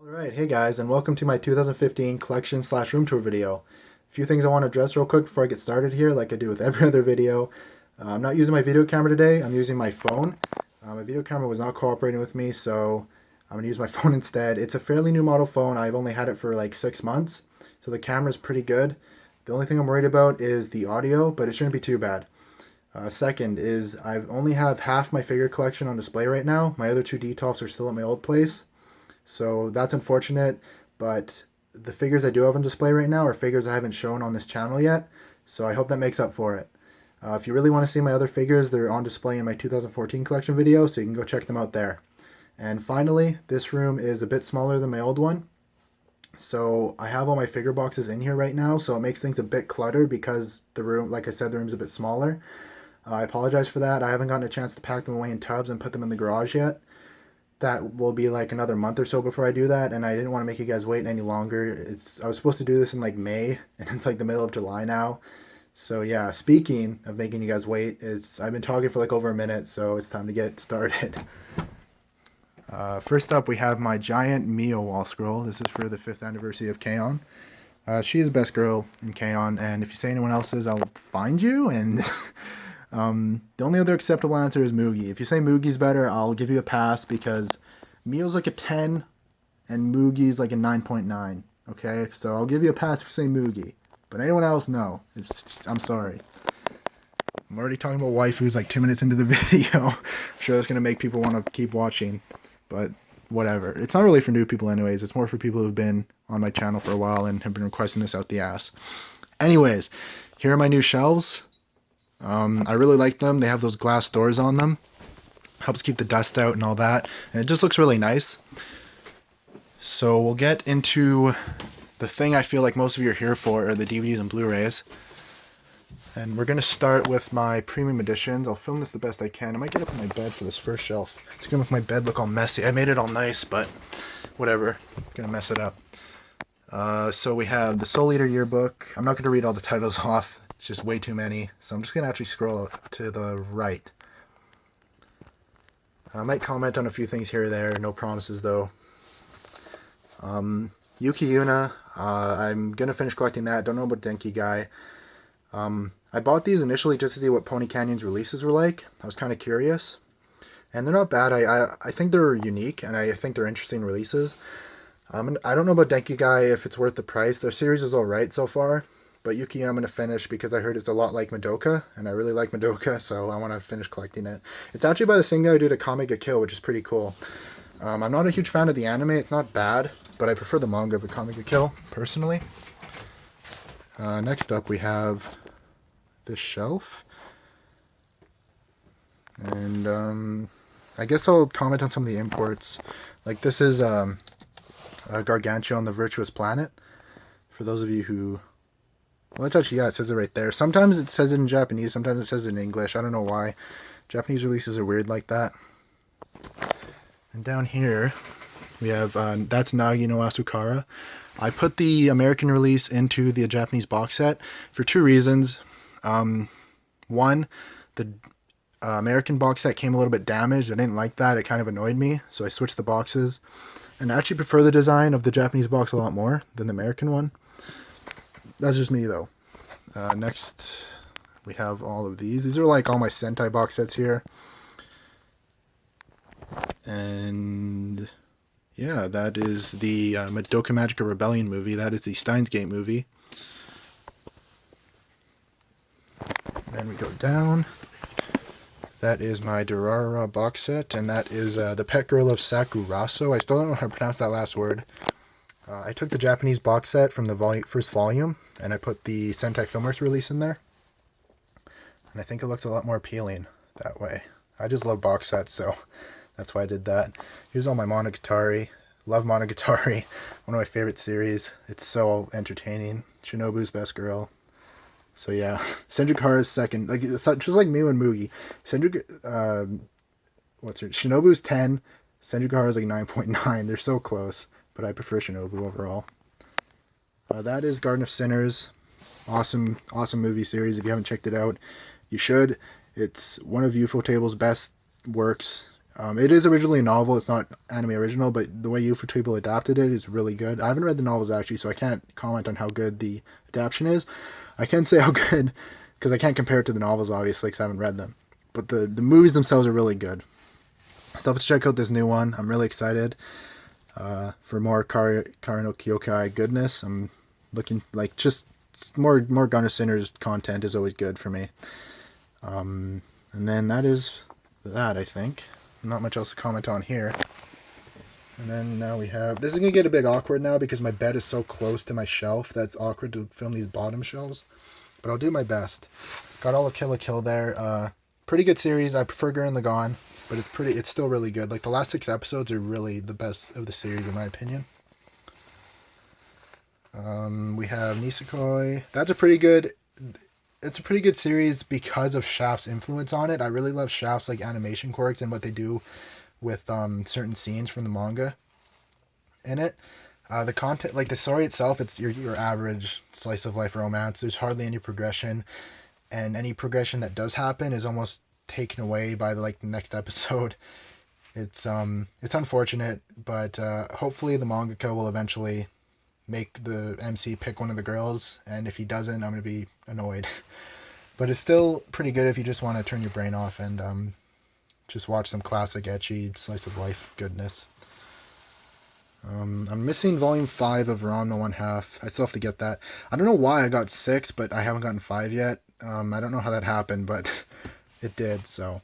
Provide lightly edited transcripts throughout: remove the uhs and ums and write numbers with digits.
Alright, hey guys, and welcome to my 2015 collection slash room tour video. A few things I want to address real quick before I get started here, like I do with every other video. I'm not using my video camera today, I'm using my phone. My video camera was not cooperating with me, so I'm going to use my phone instead. It's a fairly new model phone, I've only had it for like 6 months, so the camera's pretty good. The only thing I'm worried about is the audio, but it shouldn't be too bad. Second is I only have half my figure collection on display right now. My other two detolfs are still at my old place. So that's unfortunate, but the figures I do have on display right now are figures I haven't shown on this channel yet, so I hope that makes up for it. If you really want to see my other figures, they're on display in my 2014 collection video, so you can go check them out there. And finally, this room is a bit smaller than my old one, so I have all my figure boxes in here right now, so it makes things a bit cluttered because the room, like I said, the room's a bit smaller. I apologize for that. I haven't gotten a chance to pack them away in tubs and put them in the garage yet. That will be like another month or so before I do that, and I didn't want to make you guys wait any longer. I was supposed to do this in like May, and it's like the middle of July now. So yeah, speaking of making you guys wait, I've been talking for like over a minute, so it's time to get started. First up, we have my giant Mio wall scroll. This is for the 5th anniversary of K-On! She is the best girl in K-On!, and if you say anyone else is, I'll find you, and the only other acceptable answer is Moogie. If you say Moogie's better, I'll give you a pass because Mio's like a 10 and Moogie's like a 9.9. Okay, so I'll give you a pass if you say Moogie. But anyone else, no. I'm sorry. I'm already talking about waifus like 2 minutes into the video. I'm sure that's going to make people want to keep watching. But whatever. It's not really for new people anyways. It's more for people who've been on my channel for a while and have been requesting this out the ass. Anyways, here are my new shelves. I really like them. They have those glass doors on them. Helps keep the dust out and all that. And it just looks really nice. So we'll get into the thing I feel like most of you are here for, are the DVDs and Blu-rays. And we're going to start with my premium editions. I'll film this the best I can. I might get up on my bed for this first shelf. It's going to make my bed look all messy. I made it all nice, but whatever. I'm going to mess it up. So we have the Soul Eater yearbook. I'm not going to read all the titles off. It's just way too many, so I'm just going to actually scroll to the right. I might comment on a few things here or there, no promises though. Yuki Yuna, I'm going to finish collecting that. Don't know about Denki Guy. I bought these initially just to see what Pony Canyon's releases were like. I was kind of curious. And they're not bad. I think they're unique, and I think they're interesting releases. I don't know about Denki Guy if it's worth the price. Their series is alright so far. But Yuki I'm going to finish because I heard it's a lot like Madoka, and I really like Madoka, so I want to finish collecting it. It's actually by the same guy who did Akame ga Kill, which is pretty cool. I'm not a huge fan of the anime. It's not bad, but I prefer the manga of Akame ga Kill, personally. Next up, we have this shelf. And I guess I'll comment on some of the imports. Like this is Gargantua on the Virtuous Planet. For those of you who... Well, actually, yeah, it says it right there. Sometimes it says it in Japanese, sometimes it says it in English. I don't know why. Japanese releases are weird like that. And down here, we have, that's Nagi no Asukara. I put the American release into the Japanese box set for two reasons. One, the American box set came a little bit damaged. I didn't like that. It kind of annoyed me, so I switched the boxes. And I actually prefer the design of the Japanese box a lot more than the American one. That's just me, though. Next, we have all of these. These are like all my Sentai box sets here. And yeah, that is the Madoka Magica Rebellion movie. That is the Steins Gate movie. Then we go down. That is my Durara box set, and that is the Pet Girl of Sakuraso. I still don't know how to pronounce that last word. I took the Japanese box set from the first volume, and I put the Sentai Filmworks release in there. And I think it looks a lot more appealing that way. I just love box sets, so that's why I did that. Here's all my Monogatari. Love Monogatari. One of my favorite series. It's so entertaining. Shinobu's best girl. So yeah, Senjukara's second. Like just like Miu and Mugi. Shinobu's 10. Senjukara's like 9.9. They're so close. But I prefer Shinobu overall. That is Garden of Sinners. Awesome movie series. If you haven't checked it out, you should. It's one of Ufotable's best works. It is originally a novel. It's not anime original, but the way Ufotable adapted it is really good. I haven't read the novels actually, so I can't comment on how good the adaptation is. I can say how good, because I can't compare it to the novels, obviously, because I haven't read them. But the movies themselves are really good. Still have to check out this new one. I'm really excited for more Kari no Kyokai goodness. I'm looking, like, just more Gunner Sinners content is always good for me. And then that is that, I think. Not much else to comment on here. And then now we have... This is going to get a bit awkward now because my bed is so close to my shelf that's awkward to film these bottom shelves. But I'll do my best. Got all of Kill la Kill there. Pretty good series. I prefer Gurren Lagann, but it's still really good. Like, the last 6 episodes are really the best of the series, in my opinion. We have Nisekoi. That's a pretty good... It's a pretty good series because of Shaft's influence on it. I really love Shaft's like animation quirks and what they do with certain scenes from the manga in it. The content, like the story itself, it's your average slice of life romance. There's hardly any progression, and any progression that does happen is almost taken away by the next episode. It's unfortunate, but hopefully the mangaka will eventually make the MC pick one of the girls, and if he doesn't, I'm going to be annoyed. But it's still pretty good if you just want to turn your brain off and just watch some classic ecchi slice of life goodness. I'm missing volume 5 of Ranma 1/2. I still have to get that. I don't know why I got 6, but I haven't gotten 5 yet. I don't know how that happened, but it did, so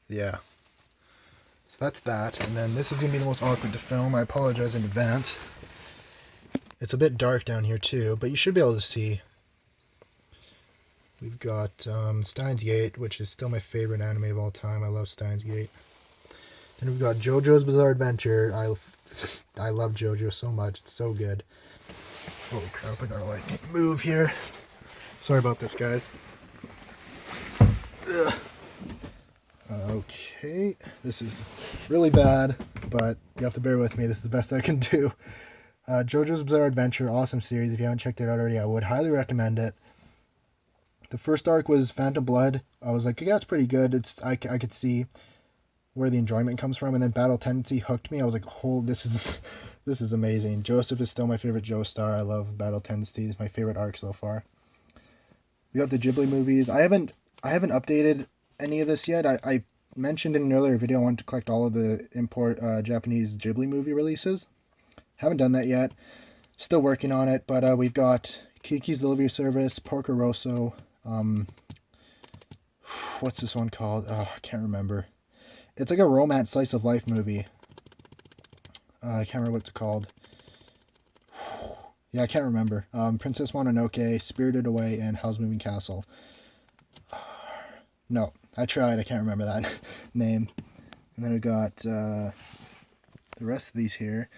yeah. So that's that, and then this is going to be the most awkward to film. I apologize in advance. It's a bit dark down here too, but you should be able to see. We've got Steins Gate, which is still my favorite anime of all time. I love Steins Gate. Then we've got JoJo's Bizarre Adventure. I love JoJo so much. It's so good. Holy crap, I gotta move here. Sorry about this, guys. Ugh. Okay, this is really bad, but you have to bear with me. This is the best I can do. JoJo's Bizarre Adventure, awesome series. If you haven't checked it out already, I would highly recommend it. The first arc was Phantom Blood. I was like, yeah, it's pretty good. I could see where the enjoyment comes from, and then Battle Tendency hooked me. I was like, oh, this is amazing. Joseph is still my favorite Joestar. I love Battle Tendency. It's my favorite arc so far. We got the Ghibli movies. I haven't updated any of this yet. I mentioned in an earlier video I wanted to collect all of the Japanese Ghibli movie releases. Haven't done that yet. Still working on it, but we've got Kiki's Delivery Service, Porco Rosso. What's this one called? Oh, I can't remember. It's like a romance slice of life movie. I can't remember what it's called. Yeah, I can't remember. Princess Mononoke, Spirited Away, and Howl's Moving Castle. No, I tried. I can't remember that name. And then we got the rest of these here.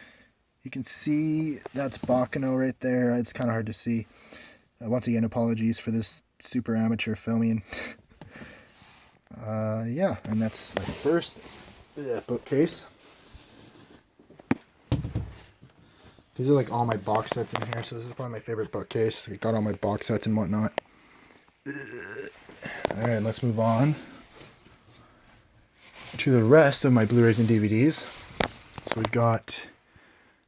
You can see that's Bakano right there. It's kind of hard to see. Once again, apologies for this super amateur filming. Yeah, and that's my first bookcase. These are like all my box sets in here, so this is probably my favorite bookcase. We got all my box sets and whatnot. Alright, let's move on to the rest of my Blu-rays and DVDs. So we've got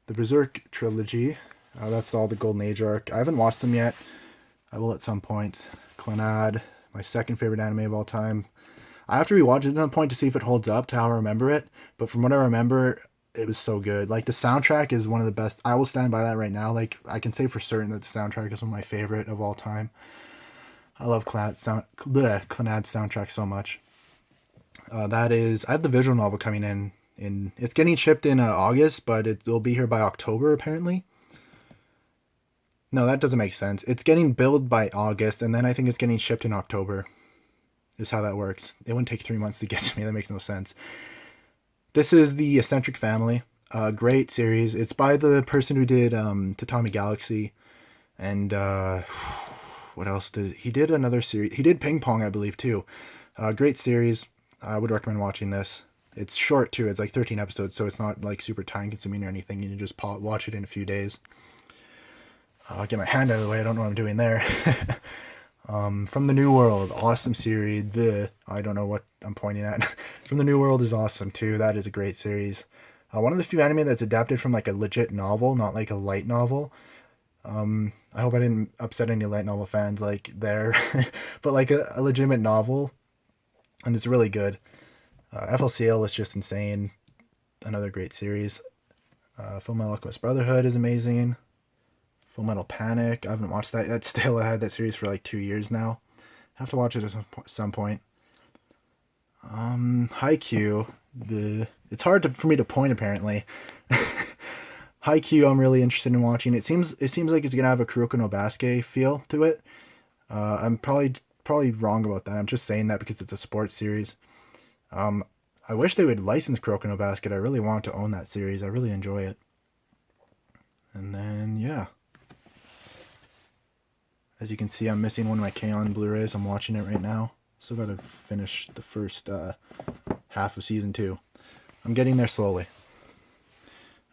the Berserk trilogy. That's all the Golden Age arc. I haven't watched them yet. I will at some point. Clannad, my second favorite anime of all time. I have to rewatch it at some point to see if it holds up to how I remember it. But from what I remember, it was so good. Like, the soundtrack is one of the best. I will stand by that right now. Like, I can say for certain that the soundtrack is one of my favorite of all time. I love Clannad's soundtrack so much. I have the visual novel coming in. It's getting shipped in August, but it will be here by October, apparently. No, that doesn't make sense. It's getting billed by August, and then I think it's getting shipped in October. Is how that works. It wouldn't take 3 months to get to me. That makes no sense. This is The Eccentric Family. Great series. It's by the person who did Tatami Galaxy. And what else did he did another series. He did Ping Pong, I believe, too. Great series. I would recommend watching this. It's short, too. It's like 13 episodes, so it's not like super time-consuming or anything. You can just watch it in a few days. I'll get my hand out of the way. I don't know what I'm doing there. From the New World, awesome series. I don't know what I'm pointing at. From the New World is awesome too. That is a great series. One of the few anime that's adapted from like a legit novel, not like a light novel. I hope I didn't upset any light novel fans like there, but like a legitimate novel, and it's really good. FLCL is just insane. Another great series. Full Metal Alchemist Brotherhood is amazing. Full Metal Panic. I haven't watched that yet. Still, I had that series for like 2 years now. Have to watch it at some point. Haikyuu. It's hard for me to point apparently. Haikyuu, I'm really interested in watching. It seems like it's gonna have a Kuroko no Basuke feel to it. I'm probably wrong about that. I'm just saying that because it's a sports series. I wish they would license Kuroko no Basuke. I really want to own that series. I really enjoy it. And then yeah. As you can see, I'm missing one of my K-On! Blu-rays. I'm watching it right now. Still gotta finish the first half of season 2. I'm getting there slowly.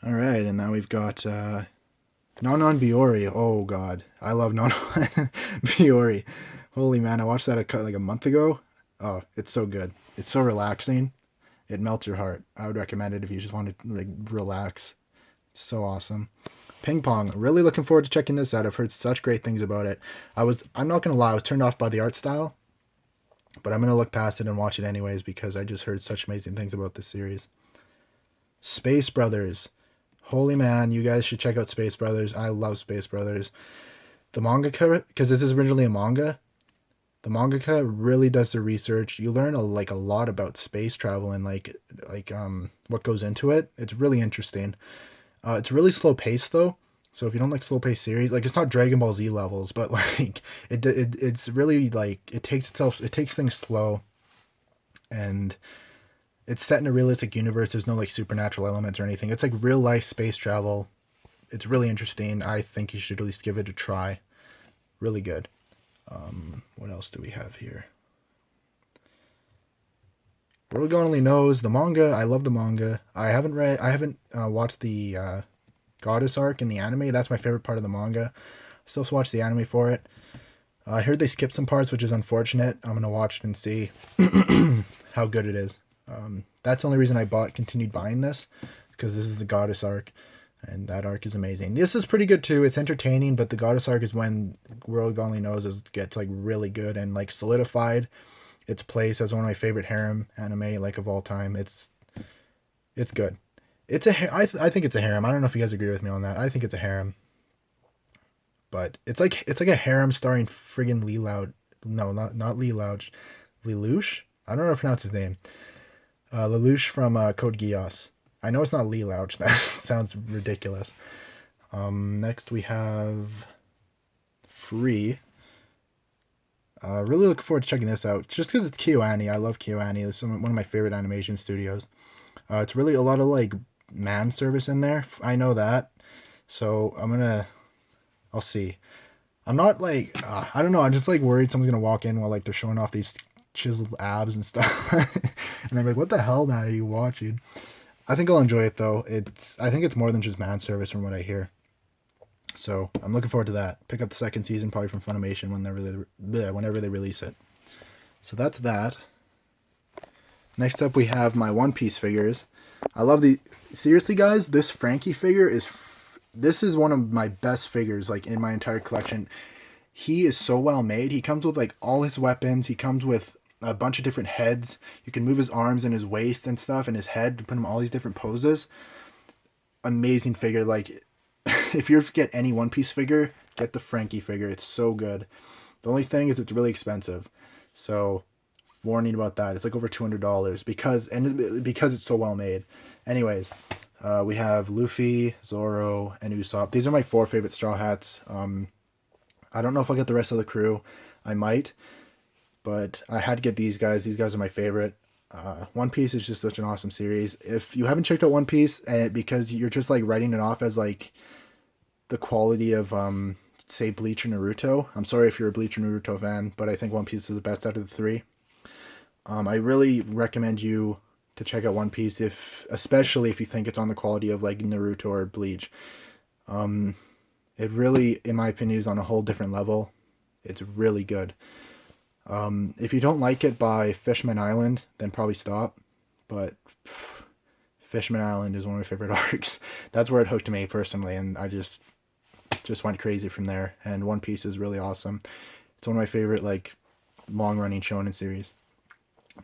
Alright, and now we've got Nonon Biori. Oh god, I love Nonon Biori. Holy man, I watched that like a month ago. Oh, it's so good. It's so relaxing. It melts your heart. I would recommend it if you just want to like relax. It's so awesome. Ping Pong. Really looking forward to checking this out. I've heard such great things about it. I'm not gonna lie, I was turned off by the art style, but I'm gonna look past it and watch it anyways because I just heard such amazing things about this series. Space Brothers. Holy man, you guys should check out Space Brothers. I love Space Brothers. The mangaka, because this is originally a manga, the mangaka really does the research. You learn a lot about space travel and like what goes into it. It's really interesting. It's really slow paced though, so if you don't like slow paced series, like it's not Dragon Ball Z levels, but like it's really like it takes things slow, and it's set in a realistic universe. There's no like supernatural elements or anything. It's like real life space travel. It's really interesting. I think you should at least give it a try. Really good. What else do we have here? World God Only Knows, the manga. I love the manga. I haven't watched the Goddess arc in the anime. That's my favorite part of the manga. I still watch the anime for it. I heard they skipped some parts, which is unfortunate. I'm gonna watch it and see how good it is. That's the only reason I continued buying this, because this is the Goddess arc, and that arc is amazing. This is pretty good too. It's entertaining, but the Goddess arc is when World God Only Knows gets like really good and like solidified its place as one of my favorite harem anime like of all time. It's good. I think it's a harem. I don't know if you guys agree with me on that. I think it's a harem. But it's like a harem starring friggin' Lee Loud. No, not Lee Loud. Lelouch? I don't know how to pronounce his name. Lelouch from Code Geass. I know it's not Lee Loud. That sounds ridiculous. Next we have Free. Really looking forward to checking this out. Just because it's KyoAni. I love KyoAni. It's one of my favorite animation studios. It's really a lot of like man service in there. I know that. So I'll see. I'm not like, I don't know. I'm just like worried someone's going to walk in while like they're showing off these chiseled abs and stuff. And I'm like, what the hell now are you watching? I think I'll enjoy it though. I think it's more than just man service from what I hear. So I'm looking forward to that. Pick up the second season probably from Funimation whenever they release it. So that's that. Next up we have my One Piece figures. I love seriously guys, this Frankie figure this is one of my best figures like in my entire collection. He is so well made. He comes with like all his weapons. He comes with a bunch of different heads. You can move his arms and his waist and stuff and his head to put him all these different poses. Amazing figure. Like if you get any One Piece figure, get the Frankie figure. It's so good. The only thing is it's really expensive. So warning about that. It's like over $200 because it's so well made. Anyways, we have Luffy, Zoro, and Usopp. These are my 4 favorite Straw Hats. I don't know if I'll get the rest of the crew. I might, but I had to get these guys. These guys are my favorite. One Piece is just such an awesome series. If you haven't checked out One Piece, because you're just like writing it off as like the quality of say Bleach or Naruto. I'm sorry if you're a Bleach or Naruto fan, but I think One Piece is the best out of the 3. I really recommend you to check out One Piece, especially if you think it's on the quality of like Naruto or Bleach. It really, in my opinion, is on a whole different level. It's really good. If you don't like it by Fishman Island, then probably stop. But Fishman Island is one of my favorite arcs. That's where it hooked me personally, and I just went crazy from there. And One Piece is really awesome. It's one of my favorite like long running shonen series,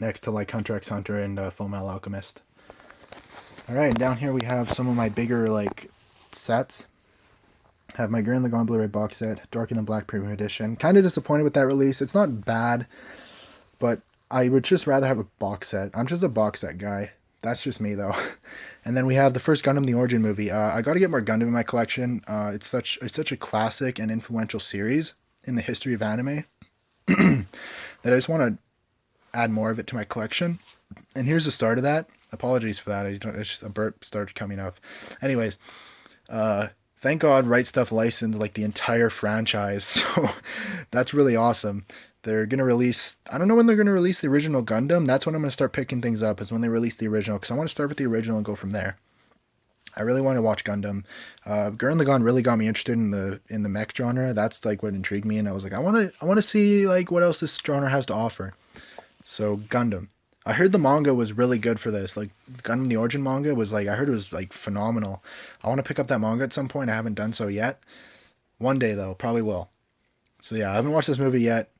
next to like Hunter x Hunter and Fullmetal Alchemist. All right, and down here we have some of my bigger like sets. I have my Gurren Lagann Blu-ray box set, Darker Than Black Premium Edition. Kind of disappointed with that release. It's not bad, but I would just rather have a box set. I'm just a box set guy. That's just me though. And then we have the first Gundam: The Origin movie. I got to get more Gundam in my collection. It's such a classic and influential series in the history of anime that I just want to add more of it to my collection. And here's the start of that. Apologies for that. It's just a burp started coming up. Anyways, thank God Right Stuff licensed like the entire franchise, so that's really awesome. They're going to release, I don't know when they're going to release the original Gundam. That's when I'm going to start picking things up, is when they release the original, because I want to start with the original and go from there. I really want to watch Gundam. Gurren Lagann really got me interested in the mech genre. That's like what intrigued me, and I was like, I want to see like what else this genre has to offer. So Gundam. I heard the manga was really good for this. Like Gundam: The Origin manga was like, I heard it was like phenomenal. I want to pick up that manga at some point. I haven't done so yet. One day though, probably will. So yeah, I haven't watched this movie yet.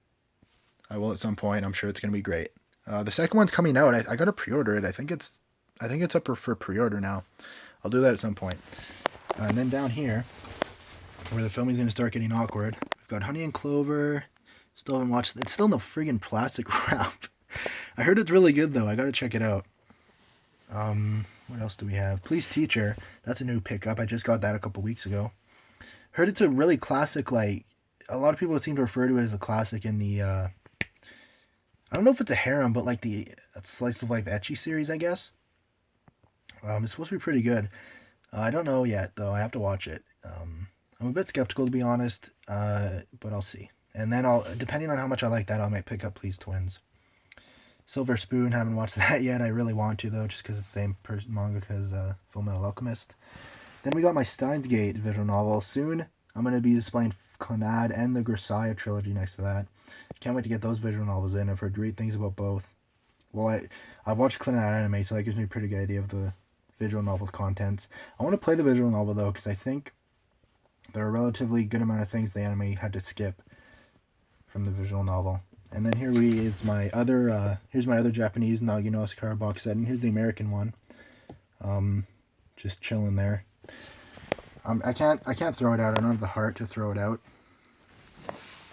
I will at some point. I'm sure it's gonna be great. The second one's coming out. I gotta pre-order it. I think it's up for pre-order now. I'll do that at some point. And then down here, where the filming's gonna start getting awkward, we've got Honey and Clover. Still haven't watched. It's still in the friggin' plastic wrap. I heard it's really good though. I gotta check it out. What else do we have? Please Teacher. That's a new pickup. I just got that a couple weeks ago. Heard it's a really classic. Like a lot of people seem to refer to it as a classic in the. I don't know if it's a harem, but like the slice of life ecchi series, I guess. It's supposed to be pretty good. I don't know yet though. I have to watch it. I'm a bit skeptical to be honest, but I'll see. And then depending on how much I like that, I might pick up Please Twins. Silver Spoon, haven't watched that yet. I really want to though, just because it's the same manga as Fullmetal Alchemist. Then we got my Steins Gate visual novel. Soon I'm going to be displaying Clannad and the Grisaya trilogy next to that. Can't wait to get those visual novels in. I've heard great things about both. Well, I've watched Clannad anime, so that gives me a pretty good idea of the visual novel contents. I want to play the visual novel though, because I think there are a relatively good amount of things the anime had to skip from the visual novel. And then here's my other Japanese Nagi no Asakara box set, and here's the American one. Just chilling there. I can't throw it out. I don't have the heart to throw it out.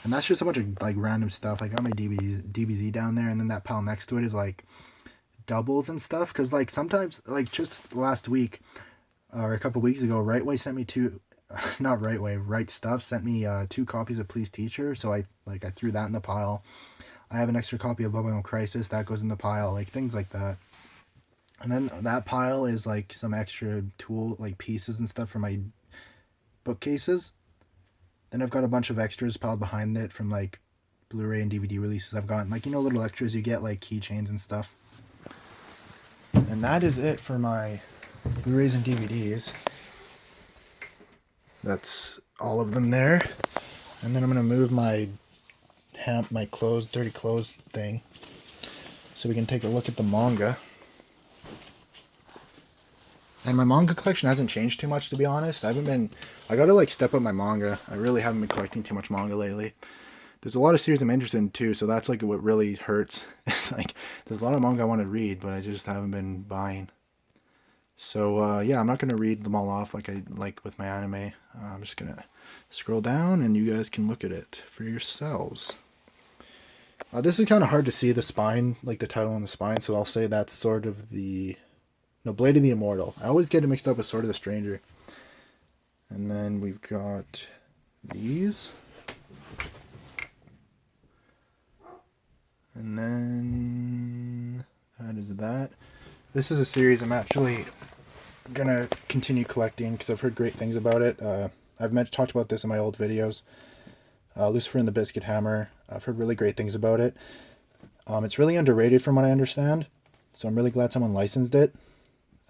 And that's just a bunch of like random stuff. I got my DBZ down there, and then that pile next to it is like doubles and stuff. Cause like sometimes, like just last week or a couple weeks ago, Right Way sent me Right Stuff sent me 2 copies of Please Teacher, so I threw that in the pile. I have an extra copy of Bubble Crisis, that goes in the pile, like things like that. And then that pile is like some extra tool, like pieces and stuff for my bookcases. Then I've got a bunch of extras piled behind it from like Blu-ray and DVD releases I've gotten, like, you know, little extras you get, like keychains and stuff. And that is it for my Blu-rays and DVDs. That's all of them there. And then I'm going to move my dirty clothes thing, so we can take a look at the manga. And my manga collection hasn't changed too much, to be honest. I gotta like step up my manga. I really haven't been collecting too much manga lately. There's a lot of series I'm interested in too, so that's like what really hurts. It's like there's a lot of manga I want to read, but I just haven't been buying. So yeah, I'm not gonna read them all off like I like with my anime. I'm just gonna scroll down and you guys can look at it for yourselves. This is kind of hard to see the spine, like the title on the spine, so I'll say that's sort of Blade of the Immortal. I always get it mixed up with Sword of the Stranger. And then we've got these. And then that is that. This is a series I'm actually gonna continue collecting because I've heard great things about it. I've talked about this in my old videos. Lucifer and the Biscuit Hammer. I've heard really great things about it. It's really underrated from what I understand, so I'm really glad someone licensed it.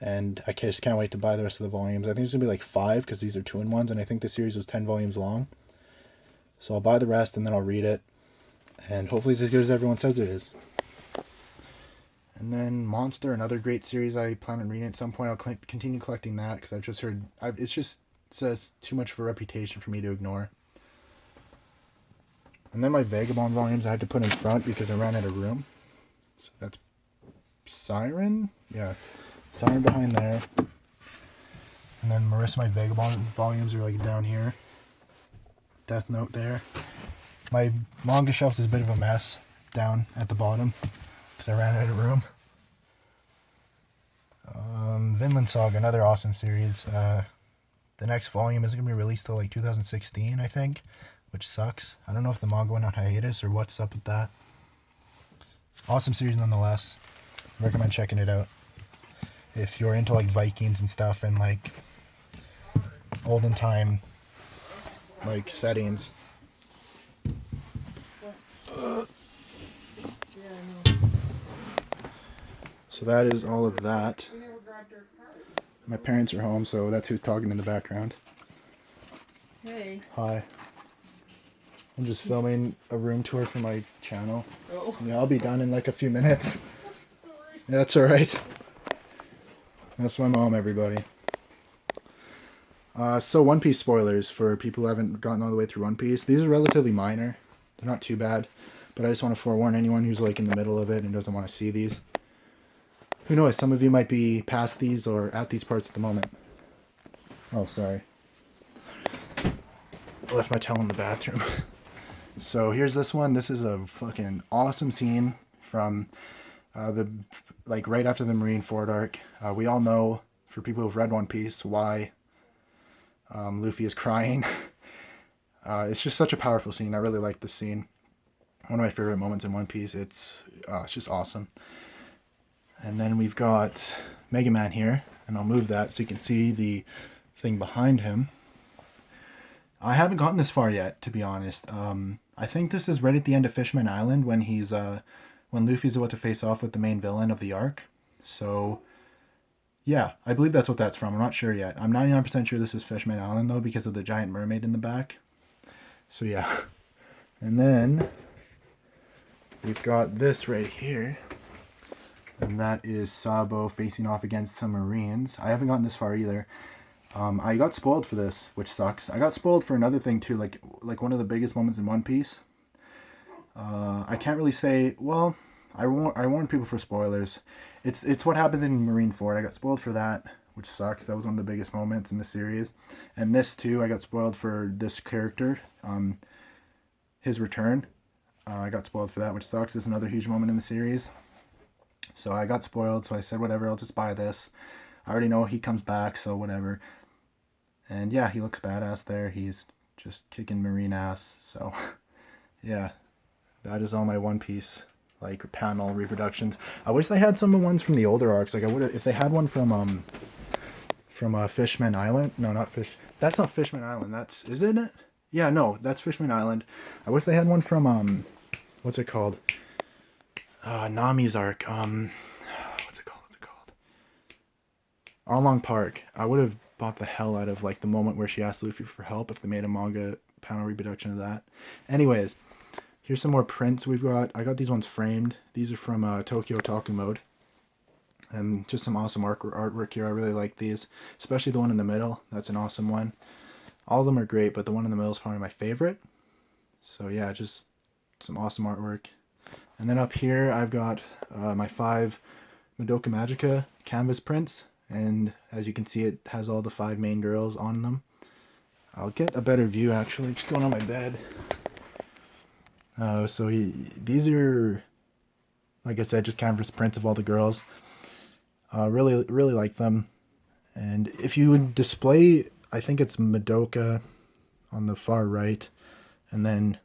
And I just can't wait to buy the rest of the volumes. I think it's going to be like 5 because these are 2-in-1s, and I think the series was 10 volumes long. So I'll buy the rest and then I'll read it. And hopefully it's as good as everyone says it is. And then Monster, another great series I plan on reading at some point. I'll continue collecting that because I've just heard it's just says too much of a reputation for me to ignore. And then my Vagabond volumes I had to put in front because I ran out of room. So that's Siren? Yeah. Siren behind there. And then the rest of my Vagabond volumes are like down here. Death Note there. My manga shelf is a bit of a mess down at the bottom because I ran out of room. Vinland Saga, another awesome series. The next volume isn't going to be released till like 2016, I think, which sucks. I don't know if the manga went on hiatus or what's up with that. Awesome series nonetheless. Recommend checking it out. If you're into like Vikings and stuff and like olden time like settings. So that is all of that. My parents are home, so that's who's talking in the background. Hey. Hi. I'm just filming a room tour for my channel. Oh. Yeah, I'll be done in like a few minutes. Yeah, that's alright. That's my mom, everybody. So One Piece spoilers for people who haven't gotten all the way through One Piece. These are relatively minor. They're not too bad. But I just want to forewarn anyone who's like in the middle of it and doesn't want to see these. Who knows, some of you might be past these or at these parts at the moment. Oh, sorry. I left my towel in the bathroom. So here's this one. This is a fucking awesome scene from right after the Marineford arc. We all know, for people who've read One Piece, why Luffy is crying. It's just such a powerful scene. I really like this scene. One of my favorite moments in One Piece. It's just awesome. And then we've got Mega Man here, and I'll move that so you can see the thing behind him. I haven't gotten this far yet, to be honest. I think this is right at the end of Fishman Island when when Luffy's about to face off with the main villain of the arc. So, yeah, I believe that's what that's from. I'm not sure yet. I'm 99% sure this is Fishman Island, though, because of the giant mermaid in the back. So, yeah. And then we've got this right here. And that is Sabo facing off against some Marines. I haven't gotten this far either. I got spoiled for this, which sucks. I got spoiled for another thing too, like one of the biggest moments in One Piece. I can't really say. Well, I warn people for spoilers. It's what happens in Marineford. I got spoiled for that, which sucks. That was one of the biggest moments in the series. And this too, I got spoiled for this character, his return. I got spoiled for that, which sucks. It's another huge moment in the series. So I got spoiled, so I said, whatever, I'll just buy this. I already know he comes back, so whatever. And yeah, he looks badass there. He's just kicking Marine ass. So yeah, that is all my One Piece like panel reproductions. I wish they had some of the ones from the older arcs. Like I would, if they had one from Fishman Island. No, not Fish. That's not Fishman Island. Isn't it? Yeah, no, that's Fishman Island. I wish they had one from what's it called? Nami's arc. What's it called? Arlong Park. I would have bought the hell out of like the moment where she asked Luffy for help if they made a manga panel reproduction of that. Anyways, here's some more prints we've got. I got these ones framed. These are from Tokyo Otaku Mode. And just some awesome artwork here. I really like these, especially the one in the middle. That's an awesome one. All of them are great, but the one in the middle is probably my favorite. So yeah, just some awesome artwork. And then up here, I've got my 5 Madoka Magica canvas prints. And as you can see, it has all the 5 main girls on them. I'll get a better view, actually. Just going on my bed. These are, like I said, just canvas prints of all the girls. Really, really like them. And if you would display, I think it's Madoka on the far right. And then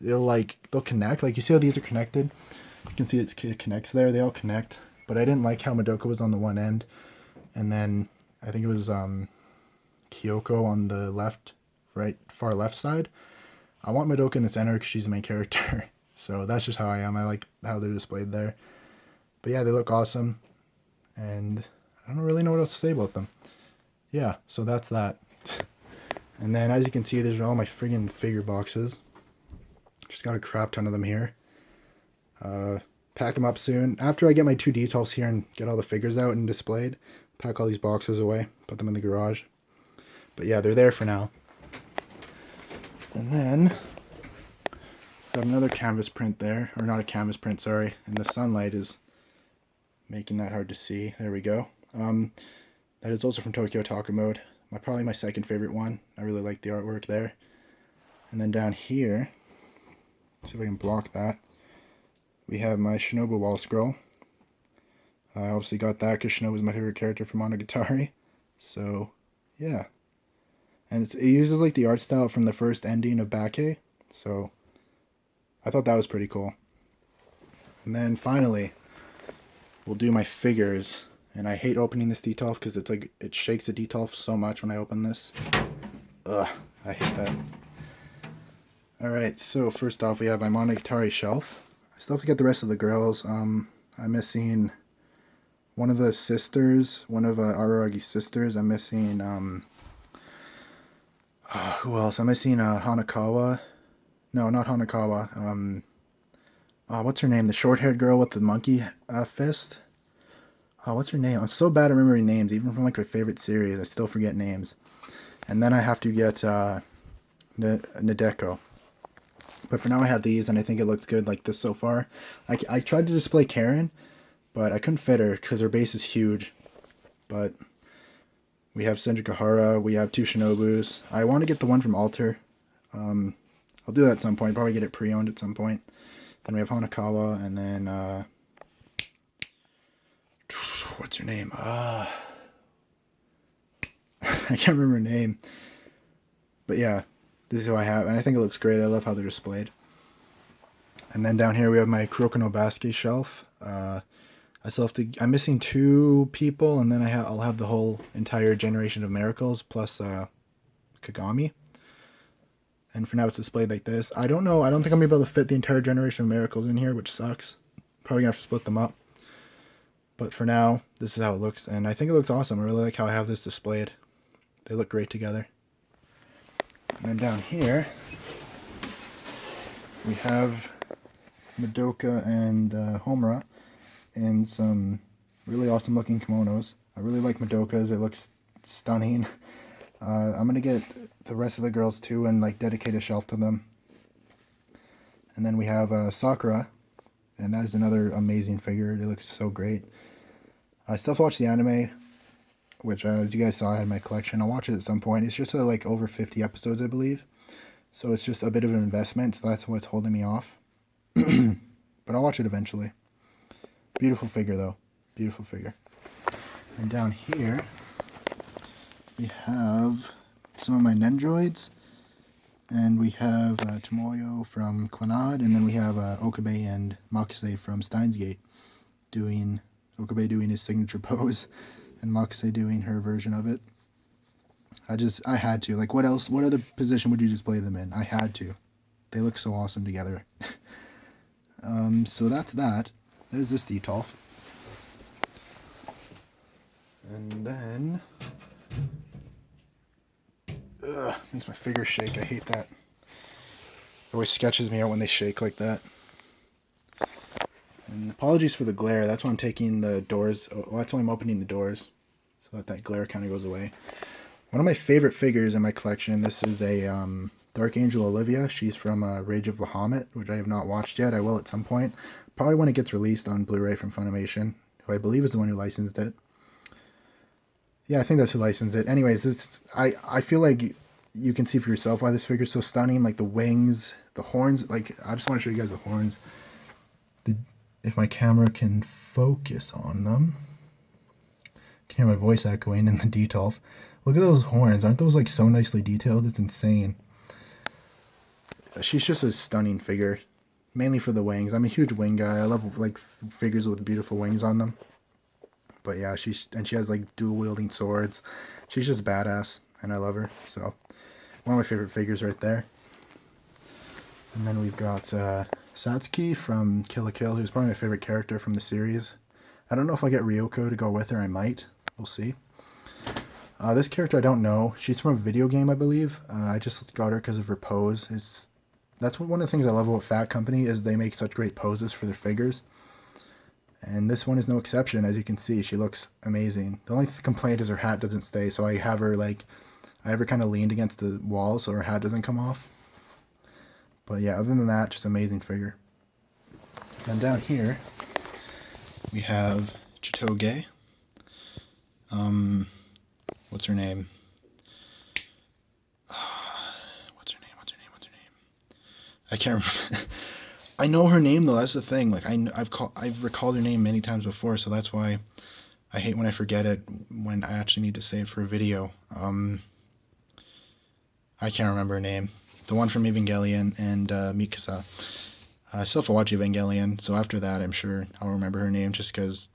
they'll connect. Like you see how these are connected? You can see it connects there. They all connect. But I didn't like how Madoka was on the one end. And then I think it was Kyoko on the far left side. I want Madoka in the center because she's the main character. So that's just how I am. I like how they're displayed there. But yeah, they look awesome. And I don't really know what else to say about them. Yeah, so that's that. And then, as you can see, there's all my friggin' figure boxes. Just got a crap ton of them here. Pack them up soon. After I get my 2 details here and get all the figures out and displayed, pack all these boxes away, put them in the garage. But yeah, they're there for now. And then, I have another canvas print there. Or not a canvas print, sorry. And the sunlight is making that hard to see. There we go. That is also from Tokyo Taco Mode. Probably my second favorite one. I really like the artwork there. And then down here, see if I can block that, we have my Shinobu wall scroll. I obviously got that because Shinobu is my favorite character from Monogatari. So, yeah. And it uses like the art style from the first ending of Bake. So, I thought that was pretty cool. And then finally, we'll do my figures. And I hate opening this detail because it's like it shakes the detail so much when I open this. Ugh, I hate that. Alright, so first off we have my Monogatari shelf. I still have to get the rest of the girls. I'm missing one of the sisters, one of Araragi's sisters. I'm missing, who else? I'm missing Hanakawa. No, not Hanakawa. What's her name? The short-haired girl with the monkey fist? Oh, what's her name? I'm so bad at remembering names, even from like my favorite series. I still forget names. And then I have to get Nadeko. But for now I have these, and I think it looks good like this so far. I tried to display Karen, but I couldn't fit her because her base is huge. But we have Senjukahara, we have 2 Shinobus. I want to get the one from Alter. I'll do that at some point, probably get it pre-owned at some point. Then we have Hanakawa, and then... what's her name? I can't remember her name. But yeah, this is who I have. And I think it looks great. I love how they're displayed. And then down here we have my Kuroko no Basuke shelf. I still have to... I'm missing 2 people. And then I'll have the whole entire Generation of Miracles plus Kagami. And for now it's displayed like this. I don't know. I don't think I'm going to be able to fit the entire Generation of Miracles in here, which sucks. Probably going to have to split them up. But for now, this is how it looks, and I think it looks awesome. I really like how I have this displayed. They look great together. And then down here, we have Madoka and Homura in some really awesome looking kimonos. I really like Madoka's. It looks stunning. I'm going to get the rest of the girls too and like dedicate a shelf to them. And then we have Sakura, and that is another amazing figure. It looks so great. I still have to watch the anime, which as you guys saw I had in my collection. I'll watch it at some point. It's just like over 50 episodes, I believe. So it's just a bit of an investment, so that's what's holding me off. But I'll watch it eventually. Beautiful figure though. Beautiful figure. And down here, we have some of my Nendroids. And we have Tomoyo from Clannad, and then we have Okabe and Makise from Steins Gate doing... Okabe doing his signature pose, and Makise doing her version of it. I had to. Like, what else? What other position would you display them in? I had to. They look so awesome together. So that's that. That is this detail. And then... Ugh, makes my fingers shake. I hate that. It always sketches me out when they shake like that. And apologies for the glare. That's why I'm taking the doors. Well, that's why I'm opening the doors, so that glare kind of goes away. One of my favorite figures in my collection. This is a Dark Angel Olivia. She's from Rage of Bahamut, which I have not watched yet. I will at some point. Probably when it gets released on Blu-ray from Funimation, who I believe is the one who licensed it. Yeah, I think that's who licensed it. Anyways, I feel like you can see for yourself why this figure is so stunning. Like the wings, the horns. Like, I just want to show you guys the horns. If my camera can focus on them. You can hear my voice echoing in the detail. Look at those horns. Aren't those like so nicely detailed? It's insane. She's just a stunning figure. Mainly for the wings. I'm a huge wing guy. I love like figures with beautiful wings on them. But yeah, she has like dual wielding swords. She's just badass, and I love her. So one of my favorite figures right there. And then we've got Satsuki from Kill la Kill, who's probably my favorite character from the series. I don't know if I get Ryoko to go with her. I might. We'll see. This character I don't know. She's from a video game, I believe. I just got her because of her pose. That's one of the things I love about Fat Company is they make such great poses for their figures. And this one is no exception. As you can see, she looks amazing. The only complaint is her hat doesn't stay, so I have her kind of leaned against the wall so her hat doesn't come off. But yeah, other than that, just amazing figure. Then down here, we have Chitoge. What's her name? What's her name? I can't remember. I know her name though. That's the thing. Like I've recalled her name many times before, so that's why I hate when I forget it when I actually need to say it for a video. I can't remember her name. The one from Evangelion and Mikasa. I still have to watch Evangelion, so after that, I'm sure I'll remember her name just because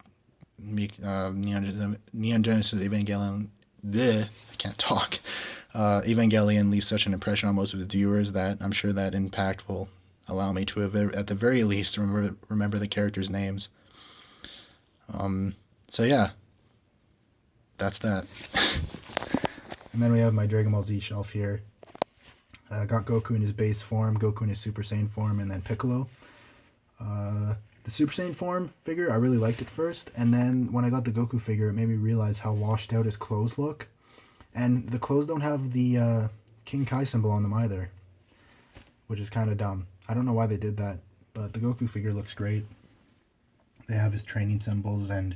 Neon Genesis Evangelion. I can't talk. Evangelion leaves such an impression on most of the viewers that I'm sure that impact will allow me to, at the very least, remember the characters' names. So yeah, that's that. And then we have my Dragon Ball Z shelf here. Got Goku in his base form, Goku in his Super Saiyan form, and then Piccolo. The Super Saiyan form figure, I really liked it first, and then when I got the Goku figure, it made me realize how washed out his clothes look. And the clothes don't have the King Kai symbol on them either, which is kind of dumb. I don't know why they did that, but the Goku figure looks great. They have his training symbols, and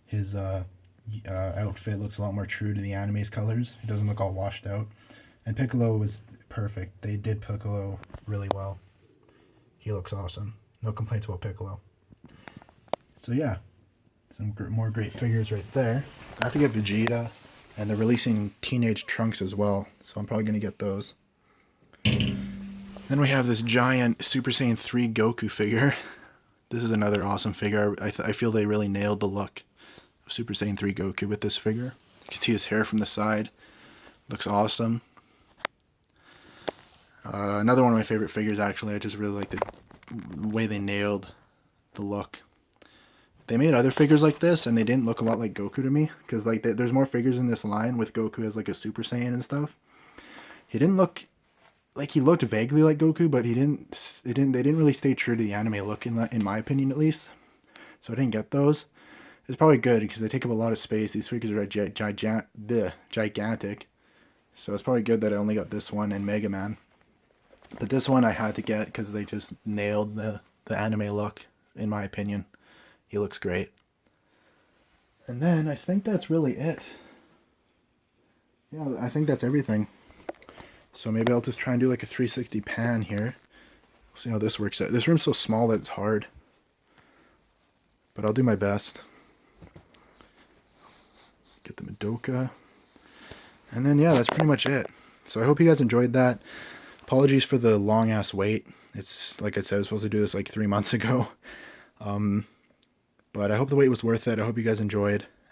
his outfit looks a lot more true to the anime's colors. It doesn't look all washed out. And Piccolo was perfect. They did Piccolo really well. He looks awesome. No complaints about Piccolo. So yeah, some more great figures right there. I have to get Vegeta, and they're releasing Teenage Trunks as well, so I'm probably going to get those. Then we have this giant Super Saiyan 3 Goku figure. This is another awesome figure. I feel they really nailed the look of Super Saiyan 3 Goku with this figure. You can see his hair from the side. Looks awesome. Another one of my favorite figures, actually. I just really like the way they nailed the look. They made other figures like this, and they didn't look a lot like Goku to me, because like there's more figures in this line with Goku as like a Super Saiyan and stuff. He didn't look like, he looked vaguely like Goku, but they didn't really stay true to the anime look in my opinion, at least. So I didn't get those. It's probably good because they take up a lot of space. These figures are gigantic, so it's probably good that I only got this one and Mega Man. But this one I had to get because they just nailed the anime look, in my opinion. He looks great. And then I think that's really it. Yeah, I think that's everything. So maybe I'll just try and do like a 360 pan here. We'll see how this works out. This room's so small that it's hard, but I'll do my best. Get the Madoka. And then yeah, that's pretty much it. So I hope you guys enjoyed that. Apologies for the long ass wait. It's like I said, I was supposed to do this like 3 months ago. But I hope the wait was worth it. I hope you guys enjoyed.